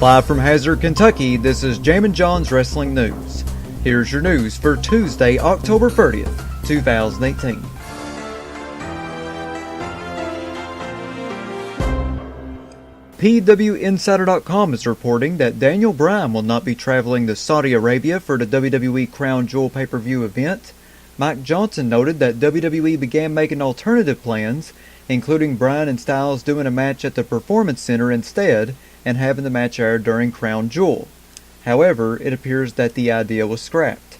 Live from Hazard, Kentucky, this is Jammin John's Wrestling News. Here's your news for Tuesday, October 30th, 2018. PWInsider.com is reporting that Daniel Bryan will not be traveling to Saudi Arabia for the WWE Crown Jewel pay-per-view event. Mike Johnson noted that WWE began making alternative plans, including Bryan and Styles doing a match at the Performance Center instead, and having the match aired during Crown Jewel. However, it appears that the idea was scrapped.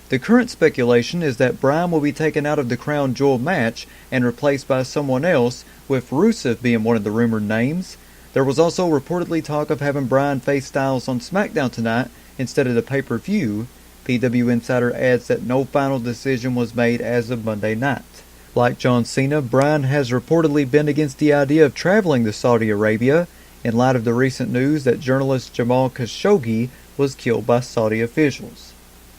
The current speculation is that Bryan will be taken out of the Crown Jewel match and replaced by someone else, with Rusev being one of the rumored names. There was also reportedly talk of having Bryan face Styles on SmackDown tonight instead of the pay-per-view. PW Insider adds that no final decision was made as of Monday night. Like John Cena, Bryan has reportedly been against the idea of traveling to Saudi Arabia, in light of the recent news that journalist Jamal Khashoggi was killed by Saudi officials.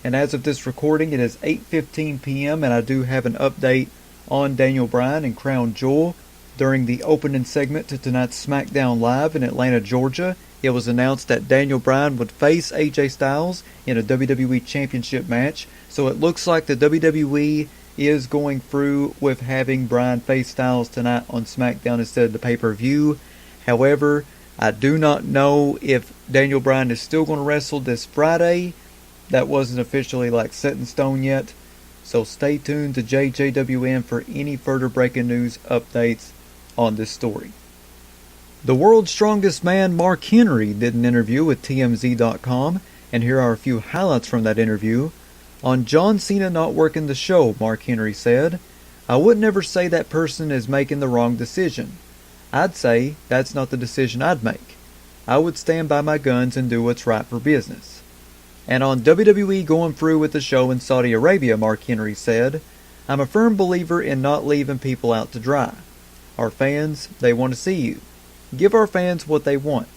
And as of this recording, it is 8:15 p.m. and I do have an update on Daniel Bryan and Crown Jewel. During the opening segment to tonight's SmackDown Live in Atlanta, Georgia, it was announced that Daniel Bryan would face AJ Styles in a WWE Championship match, so it looks like the WWE is going through with having Bryan face Styles tonight on SmackDown instead of the pay-per-view. However, I do not know if Daniel Bryan is still going to wrestle this Friday. That wasn't officially set in stone yet. So stay tuned to JJWN for any further breaking news updates on this story. The world's strongest man, Mark Henry, did an interview with TMZ.com, and here are a few highlights from that interview. On John Cena not working the show, Mark Henry said, "I would never say that person is making the wrong decision. I'd say that's not the decision I'd make. I would stand by my guns and do what's right for business." And on WWE going through with the show in Saudi Arabia, Mark Henry said, "I'm a firm believer in not leaving people out to dry. Our fans, they want to see you. Give our fans what they want.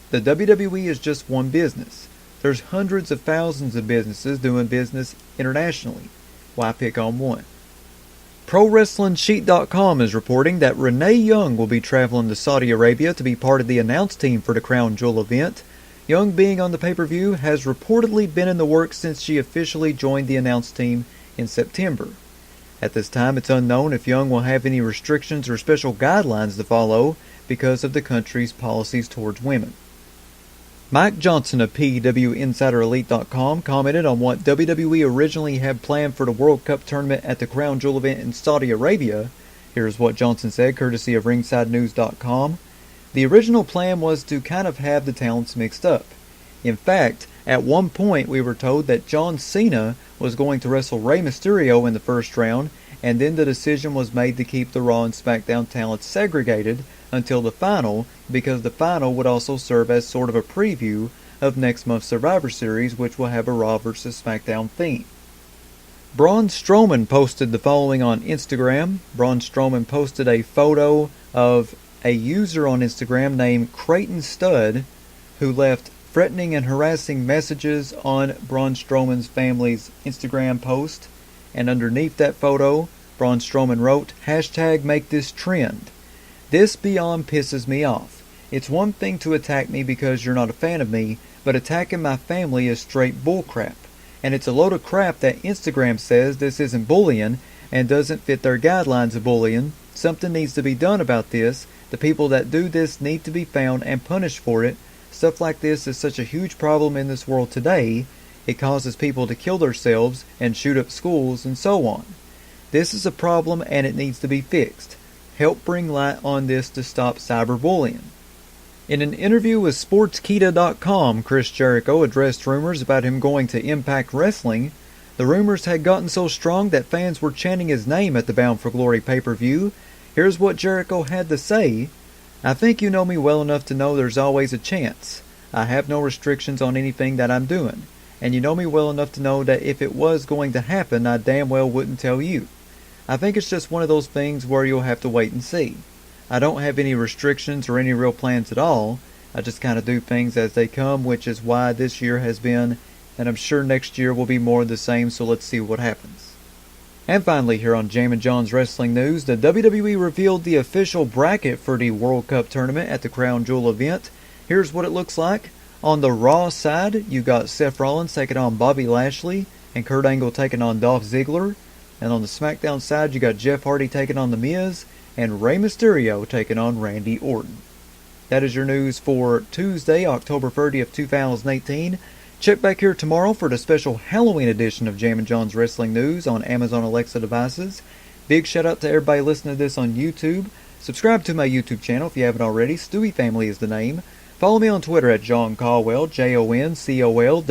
The WWE is just one business. There's hundreds of thousands of businesses doing business internationally. Why pick on one?" ProWrestlingSheet.com is reporting that Renee Young will be traveling to Saudi Arabia to be part of the announce team for the Crown Jewel event. Young being on the pay-per-view has reportedly been in the works since she officially joined the announce team in September. At this time, it's unknown if Young will have any restrictions or special guidelines to follow because of the country's policies towards women. Mike Johnson of PWInsiderElite.com commented on what WWE originally had planned for the World Cup tournament at the Crown Jewel event in Saudi Arabia. Here's what Johnson said, courtesy of RingsideNews.com. "The original plan was to kind of have the talents mixed up. In fact, at one point we were told that John Cena was going to wrestle Rey Mysterio in the first round, and then the decision was made to keep the Raw and SmackDown talents segregated until the final, because the final would also serve as sort of a preview of next month's Survivor Series, which will have a Raw vs. SmackDown theme." Braun Strowman posted the following on Instagram. Braun Strowman posted a photo of a user on Instagram named Creighton Stud, who left threatening and harassing messages on Braun Strowman's family's Instagram post, and underneath that photo, Braun Strowman wrote, #MakeThisTrend. "This beyond pisses me off. It's one thing to attack me because you're not a fan of me, but attacking my family is straight bullcrap. And it's a load of crap that Instagram says this isn't bullying and doesn't fit their guidelines of bullying. Something needs to be done about this. The people that do this need to be found and punished for it. Stuff like this is such a huge problem in this world today. It causes people to kill themselves and shoot up schools and so on. This is a problem and it needs to be fixed. Help bring light on this to stop cyberbullying." In an interview with Sportskeeda.com, Chris Jericho addressed rumors about him going to Impact Wrestling. The rumors had gotten so strong that fans were chanting his name at the Bound for Glory pay-per-view. Here's what Jericho had to say. "I think you know me well enough to know there's always a chance. I have no restrictions on anything that I'm doing. And you know me well enough to know that if it was going to happen, I damn well wouldn't tell you. I think it's just one of those things where you'll have to wait and see. I don't have any restrictions or any real plans at all. I just kind of do things as they come, which is why this year has been, and I'm sure next year will be more of the same, so let's see what happens." And finally, here on Jammin John's Wrestling News, the WWE revealed the official bracket for the World Cup tournament at the Crown Jewel event. Here's what it looks like. On the Raw side, you got Seth Rollins taking on Bobby Lashley and Kurt Angle taking on Dolph Ziggler. And on the SmackDown side, you got Jeff Hardy taking on The Miz and Rey Mysterio taking on Randy Orton. That is your news for Tuesday, October 30th, 2018. Check back here tomorrow for the special Halloween edition of Jammin' John's Wrestling News on Amazon Alexa devices. Big shout out to everybody listening to this on YouTube. Subscribe to my YouTube channel if you haven't already. Stewie Family is the name. Follow me on Twitter at John Caldwell, JONCOLWELL.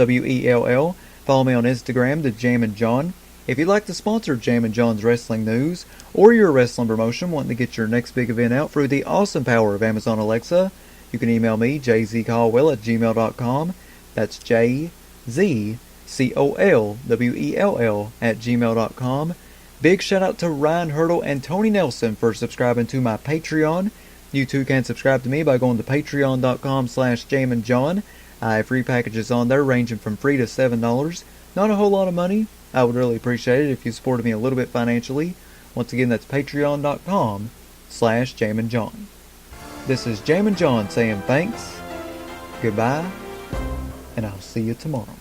Follow me on Instagram, The Jammin' John. If you'd like to sponsor Jammin' John's Wrestling News, or your wrestling promotion wanting to get your next big event out through the awesome power of Amazon Alexa, you can email me, jzcaldwell@gmail.com. That's JZCOLWELL@gmail.com. Big shout out to Ryan Hurdle and Tony Nelson for subscribing to my Patreon. You too can subscribe to me by going to patreon.com/JamminJohn. I have free packages on there ranging from $3 to $7. Not a whole lot of money. I would really appreciate it if you supported me a little bit financially. Once again, that's patreon.com/JamminJohn. This is Jammin' John saying thanks, goodbye, and I'll see you tomorrow.